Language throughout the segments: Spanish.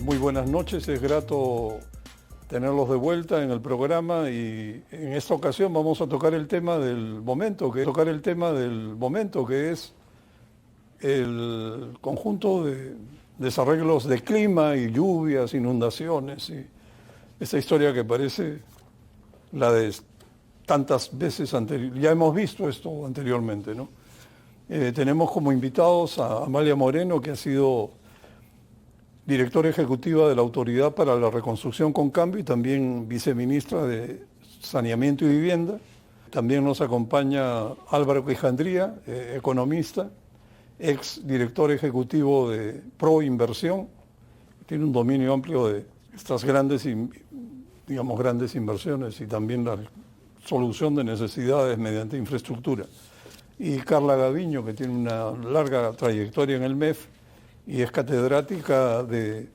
Muy buenas noches, es grato tenerlos de vuelta en el programa y en esta ocasión vamos a tocar el tema del momento, que es el conjunto de desarreglos de clima y lluvias, inundaciones y esta historia que parece la de tantas veces anteriores. Ya hemos visto esto anteriormente, ¿no? Tenemos como invitados a Amalia Moreno, que ha sido directora ejecutiva de la Autoridad para la Reconstrucción con Cambio y también viceministra de Saneamiento y Vivienda. También nos acompaña Álvaro Quijandría, economista, ex director ejecutivo de Pro Inversión. Tiene un dominio amplio de estas grandes inversiones y también la solución de necesidades mediante infraestructura. Y Carla Gaviño, que tiene una larga trayectoria en el MEF y es catedrática de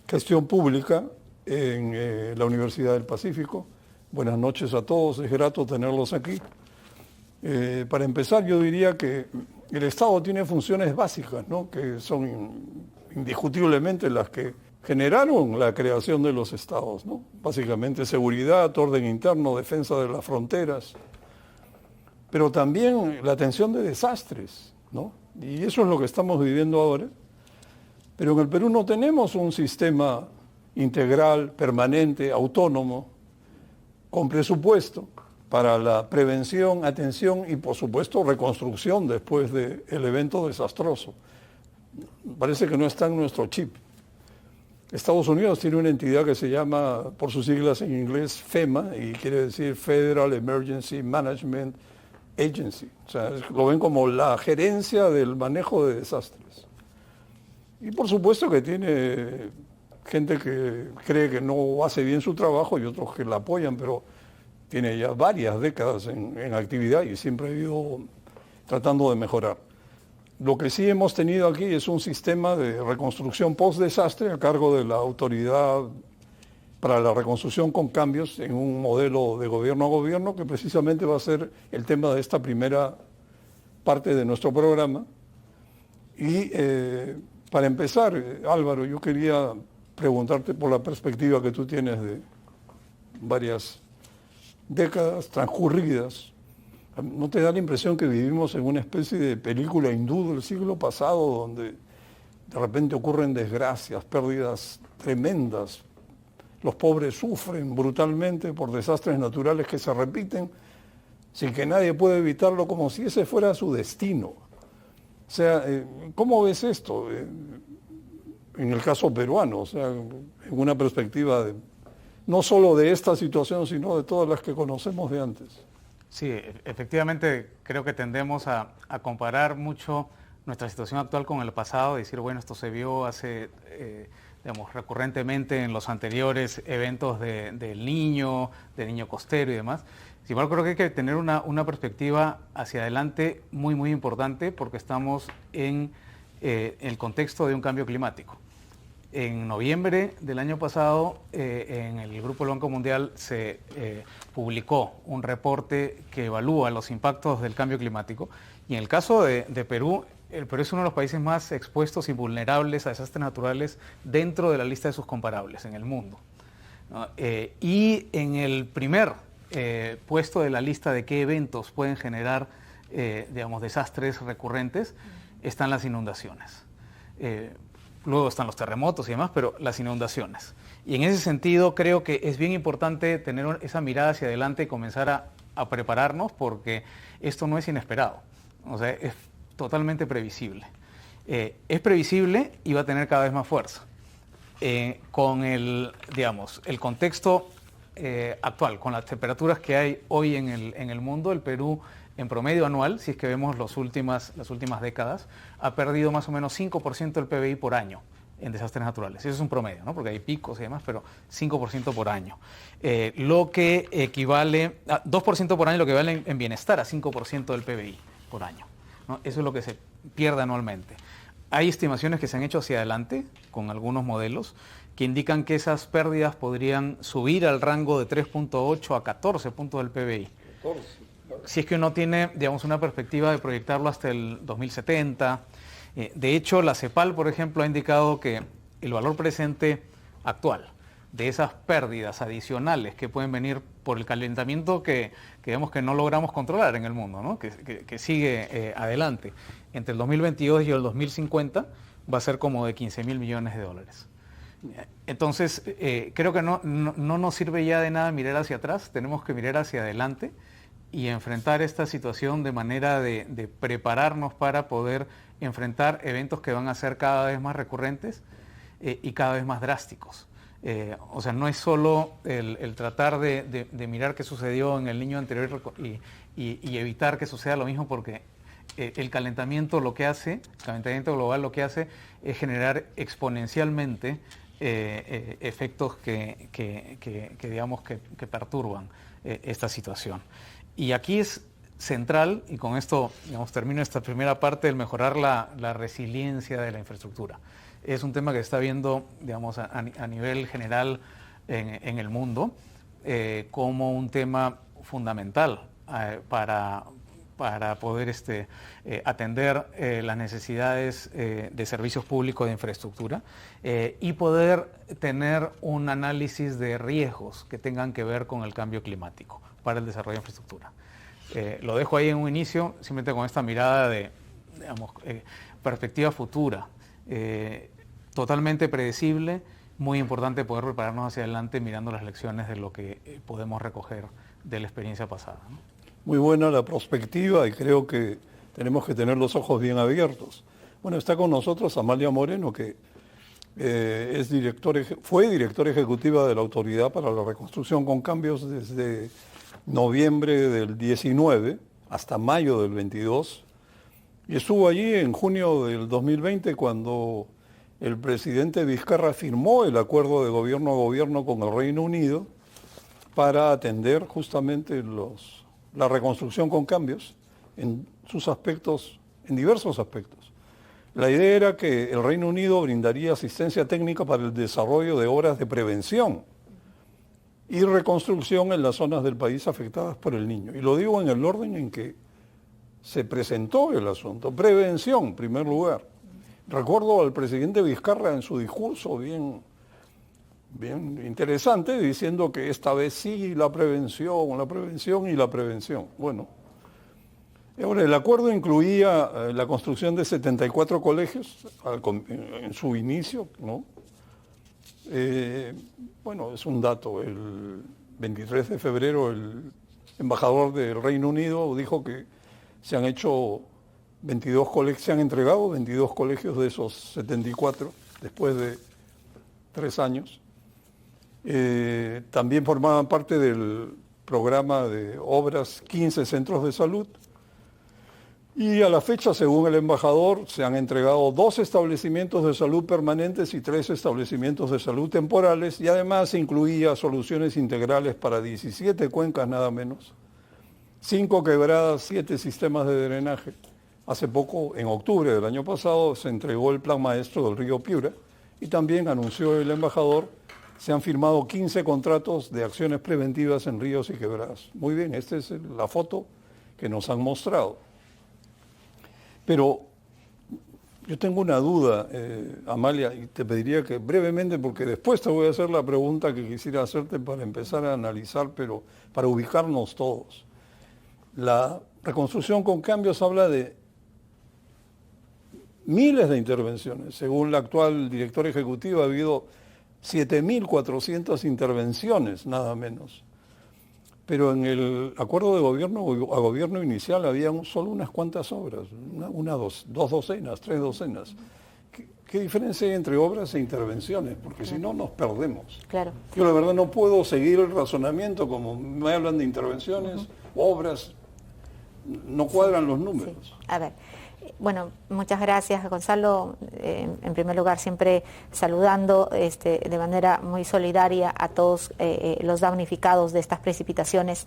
Gestión Pública en la Universidad del Pacífico. Buenas noches a todos, es grato tenerlos aquí. Para empezar, yo diría que el Estado tiene funciones básicas, ¿no?, que son indiscutiblemente las que generaron la creación de los Estados, ¿no? Básicamente seguridad, orden interno, defensa de las fronteras, pero también la atención de desastres, ¿no? Y eso es lo que estamos viviendo ahora. Pero en el Perú no tenemos un sistema integral, permanente, autónomo, con presupuesto para la prevención, atención y, por supuesto, reconstrucción después del evento desastroso. Parece que no está en nuestro chip. Estados Unidos tiene una entidad que se llama, por sus siglas en inglés, FEMA, y quiere decir Federal Emergency Management Agency. O sea, lo ven como la gerencia del manejo de desastres. Y por supuesto que tiene gente que cree que no hace bien su trabajo y otros que la apoyan, pero tiene ya varias décadas en actividad y siempre ha ido tratando de mejorar. Lo que sí hemos tenido aquí es un sistema de reconstrucción post-desastre a cargo de la Autoridad para la Reconstrucción con Cambios en un modelo de gobierno a gobierno que precisamente va a ser el tema de esta primera parte de nuestro programa. Y para empezar, Álvaro, yo quería preguntarte por la perspectiva que tú tienes de varias décadas transcurridas. ¿No te da la impresión que vivimos en una especie de película hindú del siglo pasado donde de repente ocurren desgracias, pérdidas tremendas? Los pobres sufren brutalmente por desastres naturales que se repiten sin que nadie pueda evitarlo, como si ese fuera su destino. O sea, ¿cómo ves esto en el caso peruano? O sea, en una perspectiva no solo de esta situación, sino de todas las que conocemos de antes. Sí, efectivamente creo que tendemos a comparar mucho nuestra situación actual con el pasado, decir, bueno, esto se vio hace, recurrentemente en los anteriores eventos del Niño costero y demás. Sin embargo, creo que hay que tener una perspectiva hacia adelante muy importante porque estamos en el contexto de un cambio climático. En noviembre del año pasado, en el Grupo del Banco Mundial se publicó un reporte que evalúa los impactos del cambio climático. Y en el caso de Perú, el Perú es uno de los países más expuestos y vulnerables a desastres naturales dentro de la lista de sus comparables en el mundo, ¿no? Y en el primer puesto de la lista de qué eventos pueden generar, desastres recurrentes, están las inundaciones. Luego están los terremotos y demás, pero las inundaciones. Y en ese sentido creo que es bien importante tener esa mirada hacia adelante y comenzar a prepararnos porque esto no es inesperado. O sea, es totalmente previsible. Es previsible y va a tener cada vez más fuerza. Con el contexto actual, con las temperaturas que hay hoy en el mundo, el Perú en promedio anual, si es que vemos las últimas décadas, ha perdido más o menos 5% del PBI por año en desastres naturales. Eso es un promedio, ¿no? Porque hay picos y demás, pero 5% por año. Lo que equivale a 2% por año, lo que vale en bienestar a 5% del PBI por año, ¿no? Eso es lo que se pierde anualmente. Hay estimaciones que se han hecho hacia adelante con algunos modelos que indican que esas pérdidas podrían subir al rango de 3.8 a 14 puntos del PBI. 14. Si es que uno tiene, una perspectiva de proyectarlo hasta el 2070. De hecho, la CEPAL, por ejemplo, ha indicado que el valor presente actual de esas pérdidas adicionales que pueden venir por el calentamiento que vemos que no logramos controlar en el mundo, ¿no? que sigue adelante, entre el 2022 y el 2050 va a ser como de 15.000 millones de dólares. Entonces, creo que no nos sirve ya de nada mirar hacia atrás, tenemos que mirar hacia adelante y enfrentar esta situación de manera de prepararnos para poder enfrentar eventos que van a ser cada vez más recurrentes y cada vez más drásticos. O sea, no es solo el tratar de mirar qué sucedió en el niño anterior y evitar que suceda lo mismo, porque el calentamiento global lo que hace es generar exponencialmente efectos que digamos que perturban esta situación. Y aquí es central, y con esto digamos, termino esta primera parte, el mejorar la resiliencia de la infraestructura. Es un tema que se está viendo, digamos, a nivel general en el mundo como un tema fundamental para poder atender las necesidades de servicios públicos de infraestructura y poder tener un análisis de riesgos que tengan que ver con el cambio climático para el desarrollo de infraestructura. Lo dejo ahí en un inicio, simplemente con esta mirada de, digamos, perspectiva futura. Totalmente predecible, muy importante poder prepararnos hacia adelante mirando las lecciones de lo que podemos recoger de la experiencia pasada, ¿no? Muy buena la perspectiva y creo que tenemos que tener los ojos bien abiertos. Bueno, está con nosotros Amalia Moreno, que fue directora ejecutiva de la Autoridad para la Reconstrucción con Cambios desde noviembre del 19 hasta mayo del 22, y estuvo allí en junio del 2020 cuando el presidente Vizcarra firmó el acuerdo de gobierno a gobierno con el Reino Unido para atender justamente la reconstrucción con cambios en sus aspectos, en diversos aspectos. La idea era que el Reino Unido brindaría asistencia técnica para el desarrollo de obras de prevención y reconstrucción en las zonas del país afectadas por el Niño. Y lo digo en el orden en que se presentó el asunto. Prevención, en primer lugar. Recuerdo al presidente Vizcarra en su discurso bien interesante, diciendo que esta vez sí la prevención y la prevención. Bueno, ahora el acuerdo incluía la construcción de 74 colegios en su inicio, ¿no? Bueno, es un dato. El 23 de febrero el embajador del Reino Unido dijo que se han entregado 22 colegios de esos 74 después de 3 años. También formaban parte del programa de obras 15 centros de salud. Y a la fecha, según el embajador, se han entregado 2 establecimientos de salud permanentes y 3 establecimientos de salud temporales, y además incluía soluciones integrales para 17 cuencas nada menos, 5 quebradas, 7 sistemas de drenaje. Hace poco, en octubre del año pasado, se entregó el plan maestro del río Piura y también anunció el embajador, se han firmado 15 contratos de acciones preventivas en ríos y quebradas. Muy bien, esta es la foto que nos han mostrado. Pero yo tengo una duda, Amalia, y te pediría que brevemente, porque después te voy a hacer la pregunta que quisiera hacerte para empezar a analizar, pero para ubicarnos todos. La reconstrucción con cambios habla de miles de intervenciones. Según la actual directora ejecutiva, ha habido 7.400 intervenciones, nada menos. Pero en el acuerdo de gobierno a gobierno inicial había solo unas cuantas obras, dos docenas, 3 docenas. ¿Qué diferencia hay entre obras e intervenciones? Porque si no nos perdemos. Claro. Yo la verdad no puedo seguir el razonamiento, como me hablan de intervenciones, obras, no cuadran los números. Sí. A ver. Bueno, muchas gracias, Gonzalo. En primer lugar, siempre saludando de manera muy solidaria a todos los damnificados de estas precipitaciones.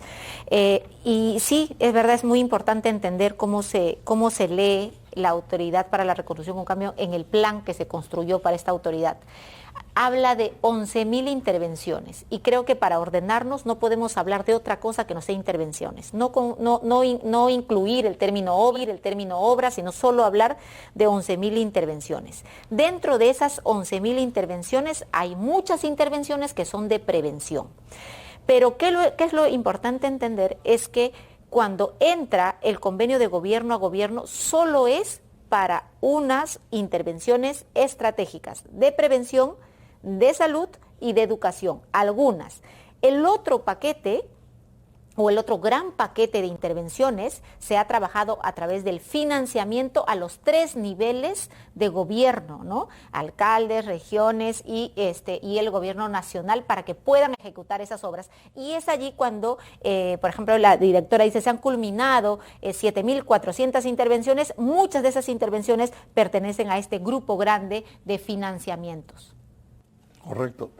Y sí, es verdad, es muy importante entender cómo se lee la Autoridad para la Reconstrucción con Cambio en el plan que se construyó para esta autoridad. Habla de 11.000 intervenciones y creo que para ordenarnos no podemos hablar de otra cosa que no sea intervenciones. No incluir el término obra, término obra, sino solo hablar de 11.000 intervenciones. Dentro de esas 11.000 intervenciones hay muchas intervenciones que son de prevención. Pero ¿qué es lo importante entender? Es que cuando entra el convenio de gobierno a gobierno, solo es para unas intervenciones estratégicas de prevención, de salud y de educación, algunas. El otro paquete o el otro gran paquete de intervenciones se ha trabajado a través del financiamiento a los 3 niveles de gobierno, ¿no? Alcaldes, regiones y el gobierno nacional, para que puedan ejecutar esas obras. Y es allí cuando, por ejemplo, la directora dice, se han culminado 7.400 intervenciones. Muchas de esas intervenciones pertenecen a este grupo grande de financiamientos. Correcto.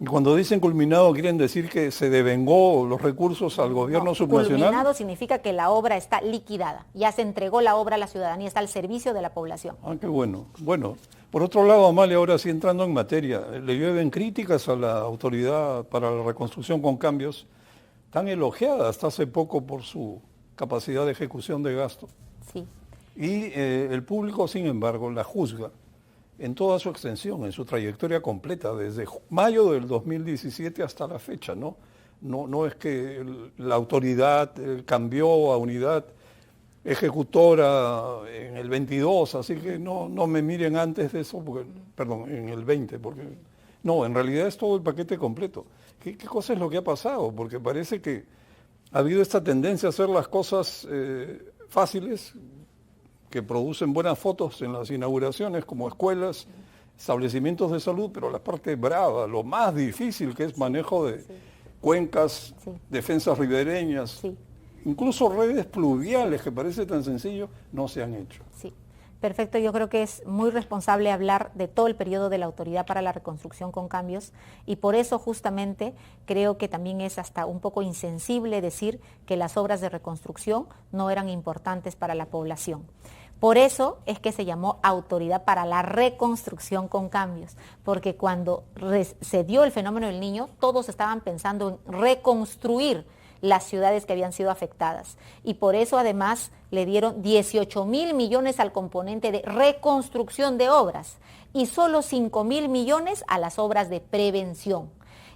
Y cuando dicen culminado, ¿quieren decir que se devengó los recursos al gobierno subnacional? Culminado significa que la obra está liquidada, ya se entregó la obra a la ciudadanía, está al servicio de la población. Ah, qué bueno. Bueno, por otro lado, Amalia, ahora sí entrando en materia, le llueven críticas a la Autoridad para la Reconstrucción con Cambios, tan elogiada hasta hace poco por su capacidad de ejecución de gasto. Sí. Y el público, sin embargo, la juzga en toda su extensión, en su trayectoria completa, desde mayo del 2017 hasta la fecha, ¿no? No es que la autoridad cambió a unidad ejecutora en el 22, así que no me miren antes de eso, porque, perdón, en el 20, porque no, en realidad es todo el paquete completo. ¿Qué cosa es lo que ha pasado? Porque parece que ha habido esta tendencia a hacer las cosas fáciles, que producen buenas fotos en las inauguraciones, como escuelas, establecimientos de salud, pero la parte brava, lo más difícil, que es manejo de cuencas, defensas ribereñas, incluso redes pluviales, que parece tan sencillo, no se han hecho. Sí. Perfecto, yo creo que es muy responsable hablar de todo el periodo de la Autoridad para la Reconstrucción con Cambios, y por eso justamente creo que también es hasta un poco insensible decir que las obras de reconstrucción no eran importantes para la población. Por eso es que se llamó Autoridad para la Reconstrucción con Cambios, porque cuando se dio el fenómeno del Niño, todos estaban pensando en reconstruir las ciudades que habían sido afectadas. Y por eso además le dieron 18.000 millones al componente de reconstrucción de obras y solo 5.000 millones a las obras de prevención.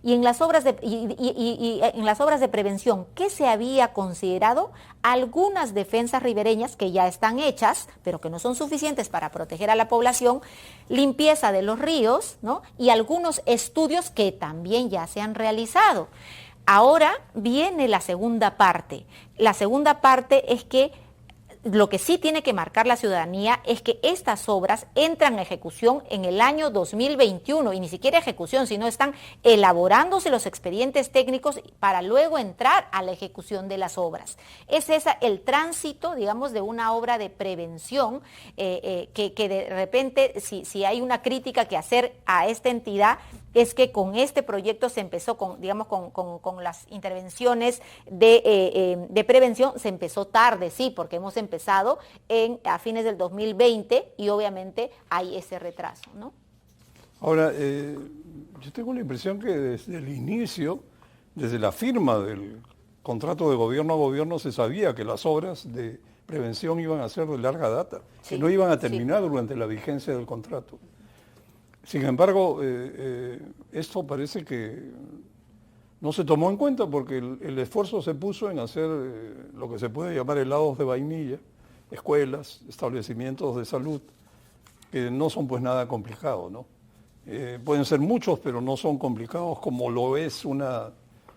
Y en las obras de prevención, ¿qué se había considerado? Algunas defensas ribereñas que ya están hechas, pero que no son suficientes para proteger a la población, limpieza de los ríos, ¿no? Y algunos estudios que también ya se han realizado. Ahora viene la segunda parte. La segunda parte es que lo que sí tiene que marcar la ciudadanía es que estas obras entran a ejecución en el año 2021, y ni siquiera ejecución, sino están elaborándose los expedientes técnicos para luego entrar a la ejecución de las obras. Es esa el tránsito, digamos, de una obra de prevención que de repente, si hay una crítica que hacer a esta entidad, es que con este proyecto se empezó con las intervenciones de prevención, se empezó tarde, sí, porque hemos empezado a fines del 2020 y obviamente hay ese retraso, ¿no? Ahora, yo tengo la impresión que desde el inicio, desde la firma del contrato de gobierno a gobierno, se sabía que las obras de prevención iban a ser de larga data, que no iban a terminar durante la vigencia del contrato. Sin embargo, esto parece que no se tomó en cuenta, porque el esfuerzo se puso en hacer lo que se puede llamar helados de vainilla, escuelas, establecimientos de salud, que no son pues nada complicados, ¿no? Pueden ser muchos, pero no son complicados como lo es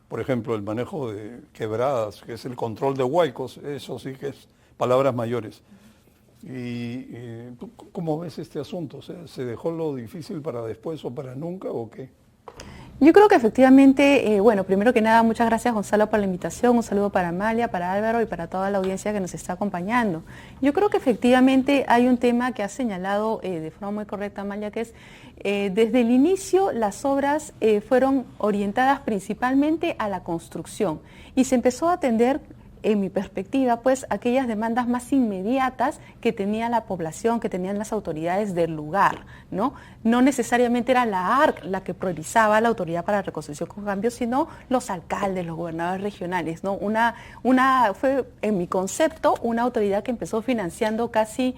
por ejemplo, el manejo de quebradas, que es el control de huaicos, eso sí que es palabras mayores. ¿Tú cómo ves este asunto? O sea, ¿se dejó lo difícil para después o para nunca o qué? Yo creo que efectivamente, primero que nada, muchas gracias Gonzalo por la invitación, un saludo para Amalia, para Álvaro y para toda la audiencia que nos está acompañando. Yo creo que efectivamente hay un tema que ha señalado de forma muy correcta Amalia, que es desde el inicio las obras fueron orientadas principalmente a la construcción y se empezó a atender en mi perspectiva, pues aquellas demandas más inmediatas que tenía la población, que tenían las autoridades del lugar, ¿no? No necesariamente era la ARC la que priorizaba la Autoridad para la Reconstrucción con Cambio, sino los alcaldes, los gobernadores regionales, ¿no? Fue, en mi concepto, una autoridad que empezó financiando casi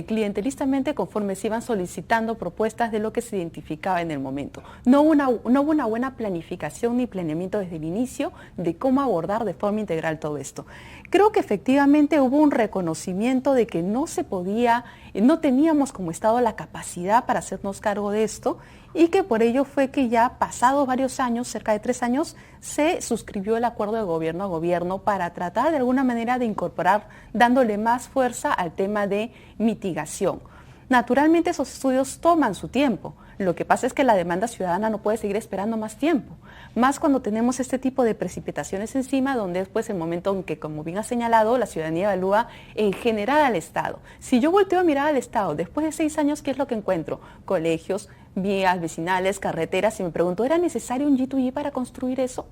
clientelistamente conforme se iban solicitando propuestas de lo que se identificaba en el momento. No hubo una buena planificación ni planeamiento desde el inicio de cómo abordar de forma integral todo esto. Creo que efectivamente hubo un reconocimiento de que no se podía, no teníamos como Estado la capacidad para hacernos cargo de esto y que por ello fue que ya pasados varios años, cerca de 3 años, se suscribió el acuerdo de gobierno a gobierno para tratar de alguna manera de incorporar, dándole más fuerza al tema de mitigación. Naturalmente esos estudios toman su tiempo. Lo que pasa es que la demanda ciudadana no puede seguir esperando más tiempo, más cuando tenemos este tipo de precipitaciones encima, donde es pues el momento en que, como bien ha señalado, la ciudadanía evalúa en general al Estado. Si yo volteo a mirar al Estado, después de 6 años, ¿qué es lo que encuentro? Colegios, vías vecinales, carreteras, y me pregunto, ¿era necesario un G2G para construir eso?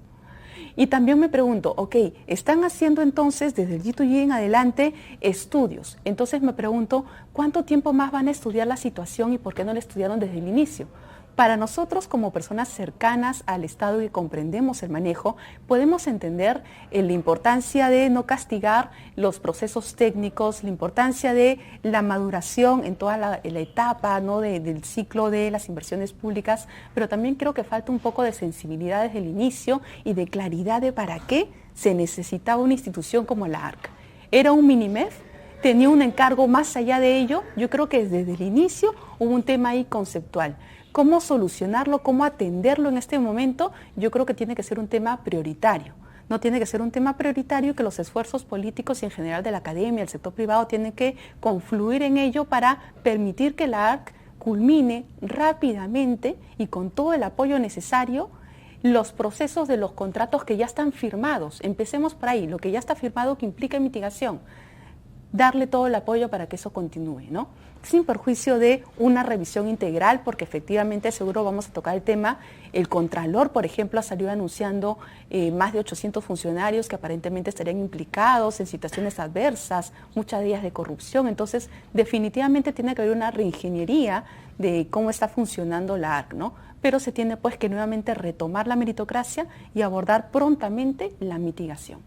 Y también me pregunto, ok, están haciendo entonces desde el G2G en adelante estudios. Entonces me pregunto, ¿cuánto tiempo más van a estudiar la situación y por qué no la estudiaron desde el inicio? Para nosotros, como personas cercanas al Estado y que comprendemos el manejo, podemos entender la importancia de no castigar los procesos técnicos, la importancia de la maduración en toda la etapa, ¿no? del ciclo de las inversiones públicas, pero también creo que falta un poco de sensibilidad desde el inicio y de claridad de para qué se necesitaba una institución como la ARC. Era un Minimef, tenía un encargo más allá de ello. Yo creo que desde el inicio hubo un tema ahí conceptual. ¿Cómo solucionarlo, cómo atenderlo en este momento? Yo creo que tiene que ser un tema prioritario. No tiene que ser un tema prioritario que los esfuerzos políticos y en general de la academia, el sector privado, tienen que confluir en ello para permitir que la ARC culmine rápidamente y con todo el apoyo necesario los procesos de los contratos que ya están firmados. Empecemos por ahí, lo que ya está firmado que implica mitigación. Darle todo el apoyo para que eso continúe, ¿no? Sin perjuicio de una revisión integral, porque efectivamente seguro vamos a tocar el tema. El Contralor, por ejemplo, ha salido anunciando más de 800 funcionarios que aparentemente estarían implicados en situaciones adversas, muchas de ellas de corrupción. Entonces, definitivamente tiene que haber una reingeniería de cómo está funcionando la ARC, ¿no? Pero se tiene pues que nuevamente retomar la meritocracia y abordar prontamente la mitigación.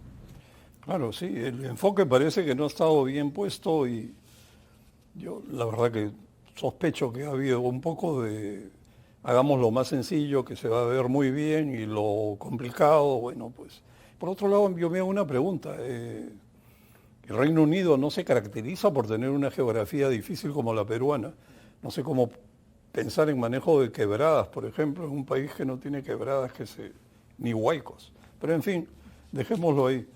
Claro, sí, el enfoque parece que no ha estado bien puesto y yo la verdad que sospecho que ha habido un poco de hagamos lo más sencillo, que se va a ver muy bien, y lo complicado, bueno, pues. Por otro lado, yo me hago una pregunta. El Reino Unido no se caracteriza por tener una geografía difícil como la peruana. No sé cómo pensar en manejo de quebradas, por ejemplo, en un país que no tiene quebradas ni huaicos. Pero en fin, dejémoslo ahí.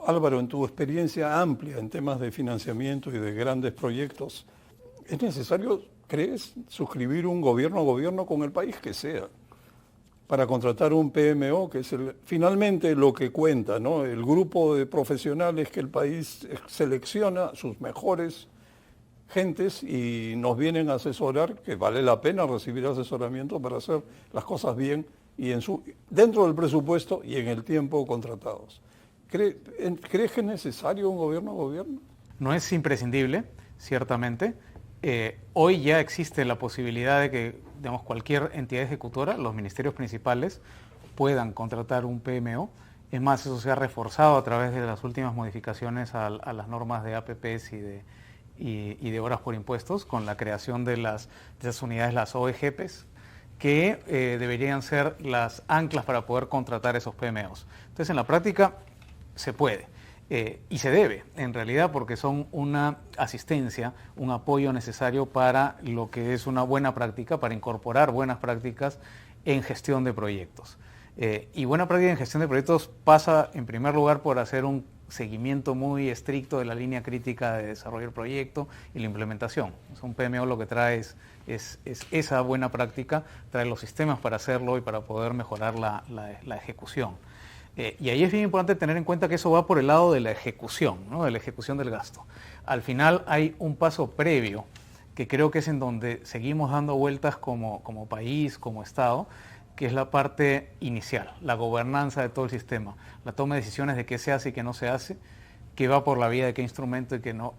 Álvaro, en tu experiencia amplia en temas de financiamiento y de grandes proyectos, ¿es necesario, crees, suscribir un gobierno a gobierno con el país que sea para contratar un PMO, que es finalmente lo que cuenta, ¿no? El grupo de profesionales que el país selecciona, sus mejores gentes, y nos vienen a asesorar, que vale la pena recibir asesoramiento para hacer las cosas bien y dentro del presupuesto y en el tiempo contratados. ¿Crees que es necesario un gobierno a gobierno? No es imprescindible, ciertamente. Hoy ya existe la posibilidad de que, digamos, cualquier entidad ejecutora, los ministerios principales, puedan contratar un PMO. Es más, eso se ha reforzado a través de las últimas modificaciones a las normas de APPs y de horas por impuestos, con la creación de esas unidades, las OEGPs, que deberían ser las anclas para poder contratar esos PMOs. Entonces, en la práctica se puede y se debe, en realidad, porque son una asistencia, un apoyo necesario para lo que es una buena práctica, para incorporar buenas prácticas en gestión de proyectos. Y buena práctica en gestión de proyectos pasa, en primer lugar, por hacer un seguimiento muy estricto de la línea crítica de desarrollo del proyecto y la implementación. Un PMO lo que trae es esa buena práctica, trae los sistemas para hacerlo y para poder mejorar la ejecución. Y ahí es bien importante tener en cuenta que eso va por el lado de la ejecución, ¿no? De la ejecución del gasto. Al final hay un paso previo, que creo que es en donde seguimos dando vueltas como país, como Estado, que es la parte inicial, la gobernanza de todo el sistema, la toma de decisiones de qué se hace y qué no se hace, qué va por la vía de qué instrumento y qué no.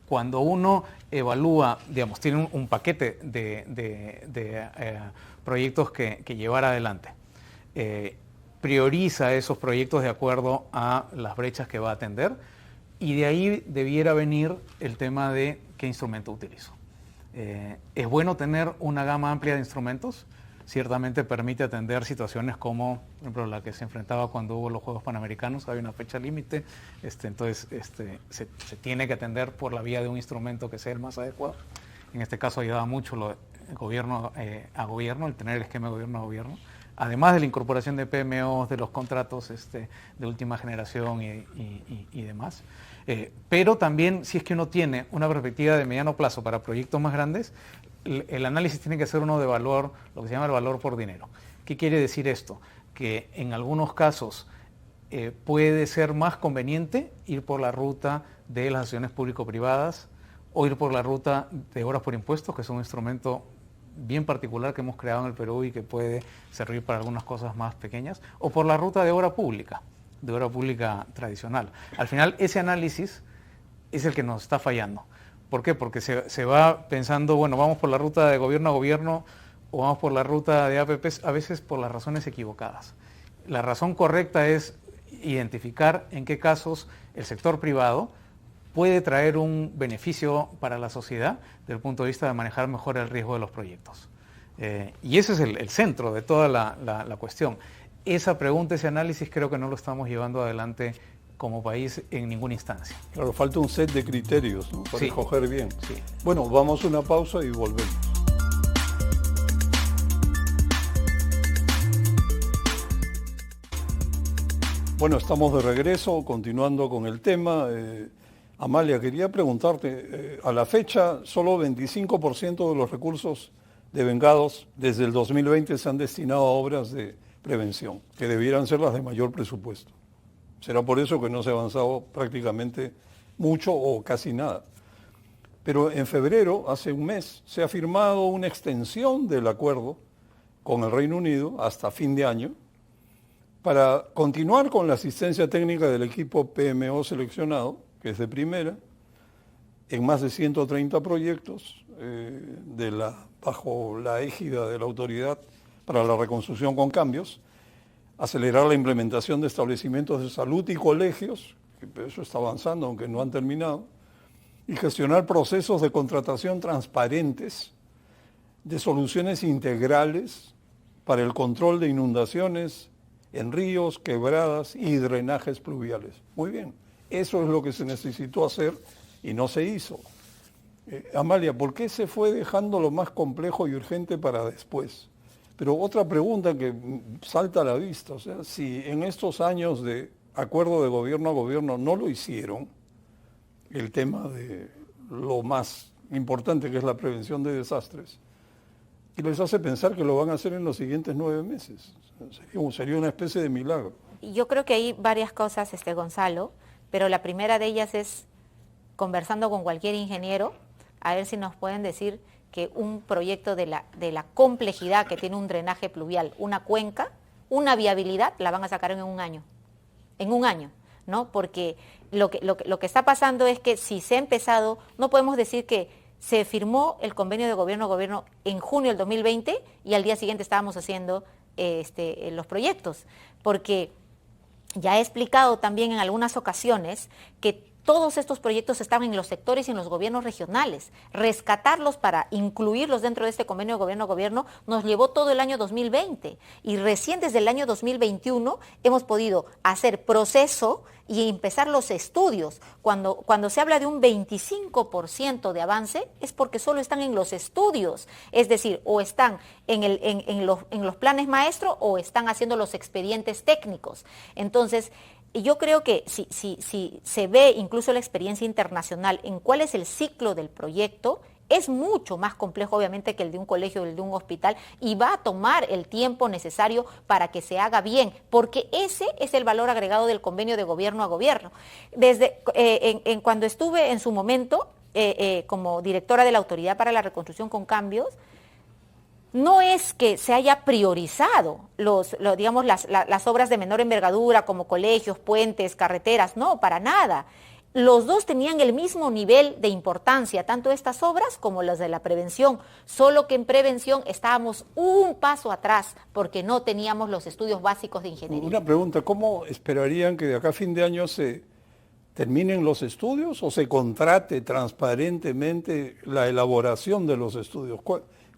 Cuando uno evalúa, digamos, tiene un paquete de proyectos que llevar adelante, prioriza esos proyectos de acuerdo a las brechas que va a atender, y de ahí debiera venir el tema de qué instrumento utilizo. Es bueno tener una gama amplia de instrumentos, ciertamente permite atender situaciones como, por ejemplo, la que se enfrentaba cuando hubo los Juegos Panamericanos, hay una fecha límite, entonces se tiene que atender por la vía de un instrumento que sea el más adecuado. En este caso ayudaba mucho lo de gobierno a gobierno, el tener el esquema de gobierno a gobierno, además de la incorporación de PMOs, de los contratos de última generación y demás. Pero también, si es que uno tiene una perspectiva de mediano plazo para proyectos más grandes, el análisis tiene que ser uno de valor, lo que se llama el valor por dinero. ¿Qué quiere decir esto? Que en algunos casos puede ser más conveniente ir por la ruta de las acciones público-privadas o ir por la ruta de obras por impuestos, que es un instrumento bien particular que hemos creado en el Perú y que puede servir para algunas cosas más pequeñas, o por la ruta de obra pública tradicional. Al final, ese análisis es el que nos está fallando. ¿Por qué? Porque se va pensando, bueno, vamos por la ruta de gobierno a gobierno o vamos por la ruta de APPs, a veces por las razones equivocadas. La razón correcta es identificar en qué casos el sector privado puede traer un beneficio para la sociedad desde el punto de vista de manejar mejor el riesgo de los proyectos. Y ese es el centro de toda la cuestión. Esa pregunta, ese análisis, creo que no lo estamos llevando adelante como país en ninguna instancia. Claro, falta un set de criterios, ¿no?, para escoger bien. Sí. Bueno, vamos a una pausa y volvemos. Bueno, estamos de regreso, continuando con el tema. Amalia, quería preguntarte, a la fecha, solo 25% de los recursos devengados desde el 2020 se han destinado a obras de prevención, que debieran ser las de mayor presupuesto. Será por eso que no se ha avanzado prácticamente mucho o casi nada. Pero en febrero, hace un mes, se ha firmado una extensión del acuerdo con el Reino Unido hasta fin de año para continuar con la asistencia técnica del equipo PMO seleccionado, que es de primera, en más de 130 proyectos bajo la égida de la Autoridad para la Reconstrucción con Cambios, acelerar la implementación de establecimientos de salud y colegios, que eso está avanzando aunque no han terminado, y gestionar procesos de contratación transparentes, de soluciones integrales para el control de inundaciones en ríos, quebradas y drenajes pluviales. Muy bien, eso es lo que se necesitó hacer y no se hizo. Amalia, ¿por qué se fue dejando lo más complejo y urgente para después? Pero otra pregunta que salta a la vista, o sea, si en estos años de acuerdo de gobierno a gobierno no lo hicieron, el tema de lo más importante que es la prevención de desastres, y les hace pensar que lo van a hacer en los siguientes 9 meses. Sería una especie de milagro. Yo creo que hay varias cosas, Gonzalo, pero la primera de ellas es conversando con cualquier ingeniero, a ver si nos pueden decir que un proyecto de la complejidad que tiene un drenaje pluvial, una cuenca, una viabilidad, la van a sacar en un año. En un año, ¿no? Porque lo que está pasando es que si se ha empezado, no podemos decir que se firmó el convenio de gobierno a gobierno en junio del 2020 y al día siguiente estábamos haciendo los proyectos, porque ya he explicado también en algunas ocasiones que todos estos proyectos estaban en los sectores y en los gobiernos regionales. Rescatarlos para incluirlos dentro de este convenio de gobierno a gobierno nos llevó todo el año 2020 y recién desde el año 2021 hemos podido hacer proceso y empezar los estudios. Cuando se habla de un 25% de avance es porque solo están en los estudios, es decir, o están en los planes maestros o están haciendo los expedientes técnicos. Entonces, yo creo que si se ve incluso la experiencia internacional en cuál es el ciclo del proyecto, es mucho más complejo obviamente que el de un colegio o el de un hospital y va a tomar el tiempo necesario para que se haga bien, porque ese es el valor agregado del convenio de gobierno a gobierno. Desde cuando estuve en su momento como directora de la Autoridad para la Reconstrucción con Cambios, no es que se haya priorizado digamos, las obras de menor envergadura como colegios, puentes, carreteras, no, para nada. Los dos tenían el mismo nivel de importancia, tanto estas obras como las de la prevención, solo que en prevención estábamos un paso atrás porque no teníamos los estudios básicos de ingeniería. Una pregunta, ¿cómo esperarían que de acá a fin de año se terminen los estudios o se contrate transparentemente la elaboración de los estudios?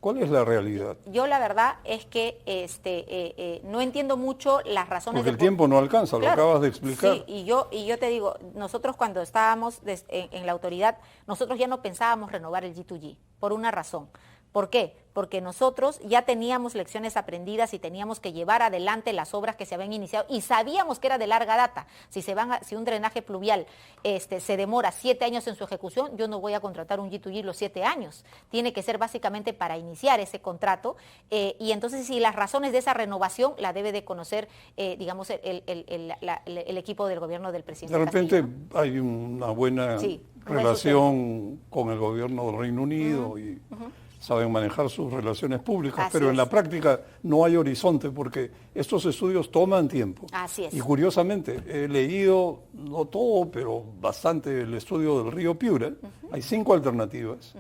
¿Cuál es la realidad? Yo la verdad es que no entiendo mucho las razones. Porque el tiempo no alcanza, claro, lo acabas de explicar. Sí, y yo te digo, nosotros cuando estábamos en la autoridad, nosotros ya no pensábamos renovar el G2G, por una razón. ¿Por qué? Porque nosotros ya teníamos lecciones aprendidas y teníamos que llevar adelante las obras que se habían iniciado y sabíamos que era de larga data. Si un drenaje pluvial se demora 7 años en su ejecución, yo no voy a contratar un G2G los 7 años. Tiene que ser básicamente para iniciar ese contrato y entonces si las razones de esa renovación la debe de conocer, digamos, el equipo del gobierno del presidente De repente Castillo. hay una buena relación con el gobierno del Reino Unido y saben manejar sus relaciones públicas, Así pero en es. la práctica no hay horizonte porque estos estudios toman tiempo. Así es. Y curiosamente, he leído, no todo, pero bastante el estudio del río Piura. Hay 5 alternativas.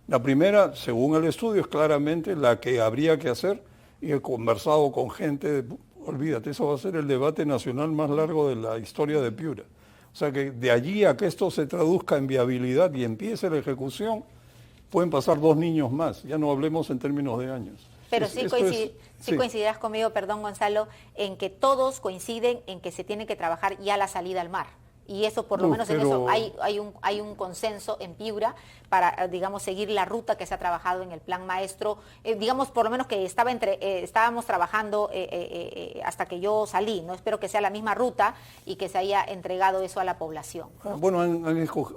La primera, según el estudio, es claramente la que habría que hacer y he conversado con gente, olvídate, eso va a ser el debate nacional más largo de la historia de Piura. O sea que de allí a que esto se traduzca en viabilidad y empiece la ejecución, pueden pasar 2 niños más, ya no hablemos en términos de años. Pero sí coincidirás conmigo, perdón Gonzalo, en que todos coinciden en que se tiene que trabajar ya la salida al mar. Y eso, por lo menos en eso, hay un consenso en Piura para, digamos, seguir la ruta que se ha trabajado en el plan maestro, digamos, por lo menos que estábamos trabajando hasta que yo salí, ¿no? Espero que sea la misma ruta y que se haya entregado eso a la población. Bueno,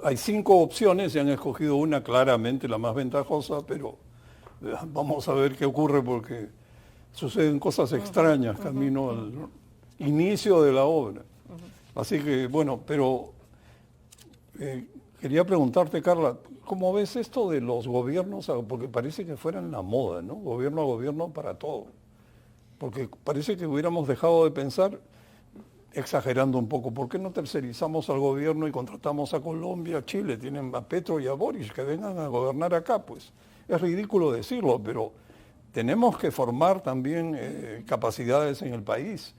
hay 5 opciones y han escogido una claramente la más ventajosa, pero vamos a ver qué ocurre porque suceden cosas extrañas camino al inicio de la obra. Así que, bueno, pero quería preguntarte, Carla, ¿cómo ves esto de los gobiernos? Porque parece que fueran la moda, ¿no? Gobierno a gobierno para todo. Porque parece que hubiéramos dejado de pensar, exagerando un poco, ¿por qué no tercerizamos al gobierno y contratamos a Colombia, a Chile, tienen a Petro y a Boris, que vengan a gobernar acá? Pues es ridículo decirlo, pero tenemos que formar también capacidades en el país.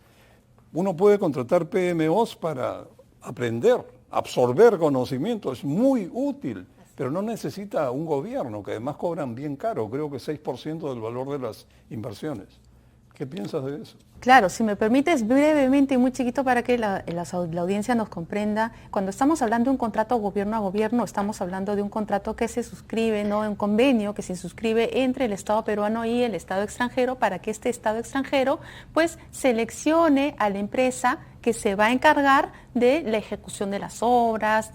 Uno puede contratar PMOs para aprender, absorber conocimiento, es muy útil, pero no necesita un gobierno, que además cobran bien caro, creo que 6% del valor de las inversiones. ¿Qué piensas de eso? Claro, si me permites brevemente y muy chiquito para que la audiencia nos comprenda, cuando estamos hablando de un contrato gobierno a gobierno, estamos hablando de un contrato que se suscribe, no un convenio que se suscribe entre el Estado peruano y el Estado extranjero para que este Estado extranjero pues seleccione a la empresa que se va a encargar de la ejecución de las obras,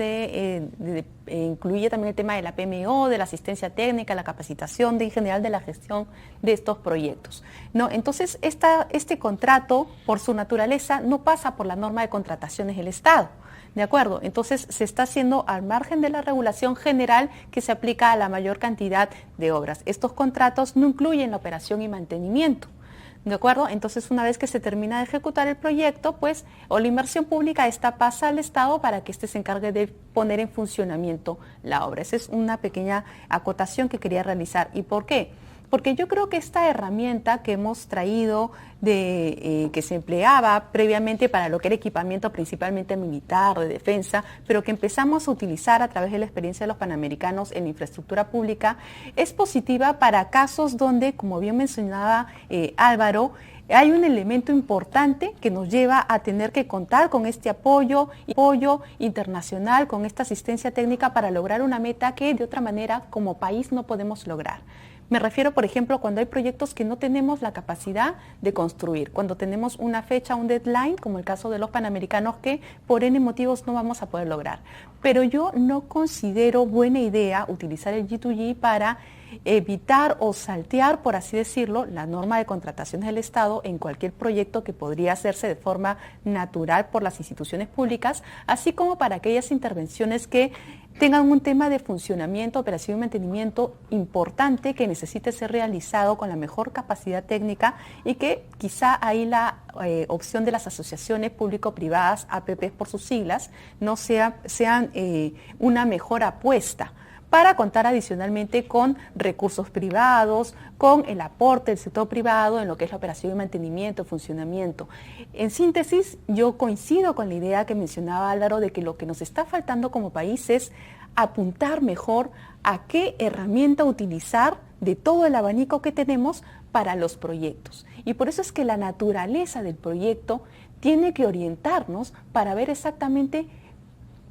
incluye también el tema de la PMO, de la asistencia técnica, la capacitación, en general de la gestión de estos proyectos. ¿No? Entonces, este contrato, por su naturaleza, no pasa por la norma de contrataciones del Estado. ¿De acuerdo? Entonces, se está haciendo al margen de la regulación general que se aplica a la mayor cantidad de obras. Estos contratos no incluyen la operación y mantenimiento. ¿De acuerdo? Entonces, una vez que se termina de ejecutar el proyecto, pues, o la inversión pública, esta pasa al Estado para que éste se encargue de poner en funcionamiento la obra. Esa es una pequeña acotación que quería realizar. ¿Y por qué? Porque yo creo que esta herramienta que hemos traído, que se empleaba previamente para lo que era equipamiento principalmente militar, de defensa, pero que empezamos a utilizar a través de la experiencia de los panamericanos en infraestructura pública, es positiva para casos donde, como bien mencionaba Álvaro, hay un elemento importante que nos lleva a tener que contar con este apoyo internacional, con esta asistencia técnica para lograr una meta que de otra manera como país no podemos lograr. Me refiero, por ejemplo, cuando hay proyectos que no tenemos la capacidad de construir, cuando tenemos una fecha, un deadline, como el caso de los panamericanos, que por N motivos no vamos a poder lograr. Pero yo no considero buena idea utilizar el G2G para evitar o saltear, por así decirlo, la norma de contrataciones del Estado en cualquier proyecto que podría hacerse de forma natural por las instituciones públicas, así como para aquellas intervenciones que tengan un tema de funcionamiento, operación y mantenimiento importante que necesite ser realizado con la mejor capacidad técnica y que quizá ahí la opción de las asociaciones público-privadas, APP por sus siglas, no sean una mejor apuesta, para contar adicionalmente con recursos privados, con el aporte del sector privado en lo que es la operación y mantenimiento, funcionamiento. En síntesis, yo coincido con la idea que mencionaba Álvaro de que lo que nos está faltando como país es apuntar mejor a qué herramienta utilizar de todo el abanico que tenemos para los proyectos. Y por eso es que la naturaleza del proyecto tiene que orientarnos para ver exactamente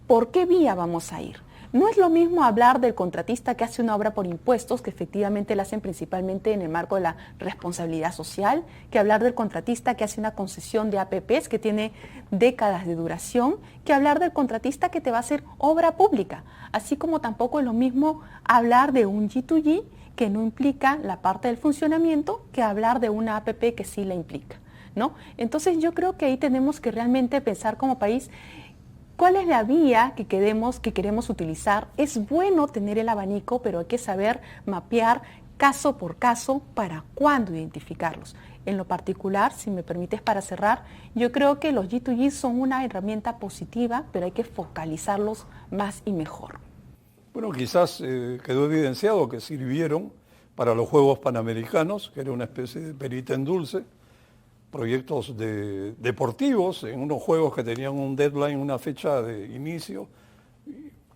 por qué vía vamos a ir. No es lo mismo hablar del contratista que hace una obra por impuestos, que efectivamente la hacen principalmente en el marco de la responsabilidad social, que hablar del contratista que hace una concesión de APPs que tiene décadas de duración, que hablar del contratista que te va a hacer obra pública. Así como tampoco es lo mismo hablar de un G2G que no implica la parte del funcionamiento que hablar de una APP que sí la implica, ¿no? Entonces yo creo que ahí tenemos que realmente pensar como país ¿cuál es la vía que queremos utilizar? Es bueno tener el abanico, pero hay que saber mapear caso por caso para cuándo identificarlos. En lo particular, si me permites para cerrar, yo creo que los G2G son una herramienta positiva, pero hay que focalizarlos más y mejor. Bueno, quizás quedó evidenciado que sirvieron para los Juegos Panamericanos, que era una especie de perita en dulce, proyectos deportivos, en unos juegos que tenían un deadline, una fecha de inicio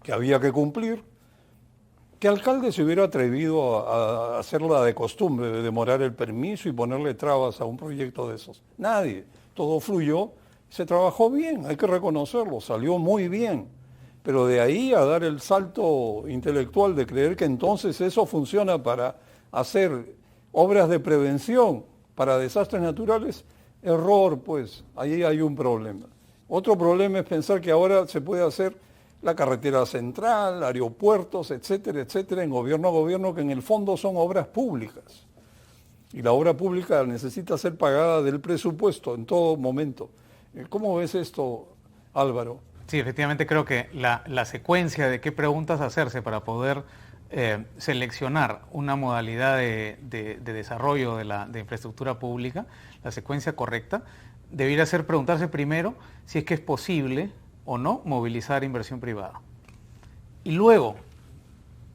que había que cumplir. ¿Qué alcalde se hubiera atrevido a hacerla de costumbre, de demorar el permiso y ponerle trabas a un proyecto de esos? Nadie. Todo fluyó, se trabajó bien, hay que reconocerlo, salió muy bien. Pero de ahí a dar el salto intelectual de creer que entonces eso funciona para hacer obras de prevención para desastres naturales, error, pues, ahí hay un problema. Otro problema es pensar que ahora se puede hacer la carretera central, aeropuertos, etcétera, etcétera, en gobierno a gobierno, que en el fondo son obras públicas. Y la obra pública necesita ser pagada del presupuesto en todo momento. ¿Cómo ves esto, Álvaro? Sí, efectivamente creo que la secuencia de qué preguntas hacerse para poder seleccionar una modalidad de desarrollo de infraestructura pública, la secuencia correcta, debiera ser preguntarse primero si es que es posible o no movilizar inversión privada. Y luego,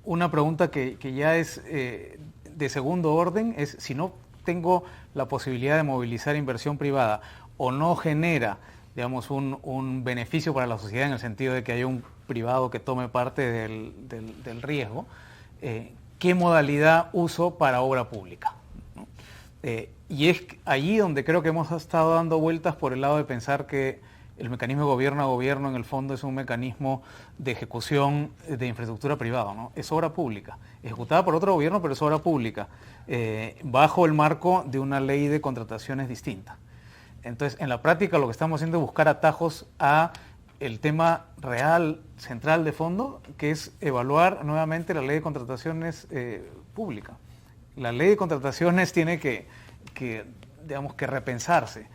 una pregunta que ya es de segundo orden es si no tengo la posibilidad de movilizar inversión privada o no genera, digamos, un beneficio para la sociedad en el sentido de que haya un privado que tome parte del riesgo, ¿qué modalidad uso para obra pública? ¿No? Y es allí donde creo que hemos estado dando vueltas por el lado de pensar que el mecanismo de gobierno a gobierno en el fondo es un mecanismo de ejecución de infraestructura privada, ¿no? Es obra pública, ejecutada por otro gobierno, pero es obra pública, bajo el marco de una ley de contrataciones distinta. Entonces, en la práctica lo que estamos haciendo es buscar atajos a el tema real, central de fondo, que es evaluar nuevamente la ley de contrataciones pública. La ley de contrataciones tiene que repensarse.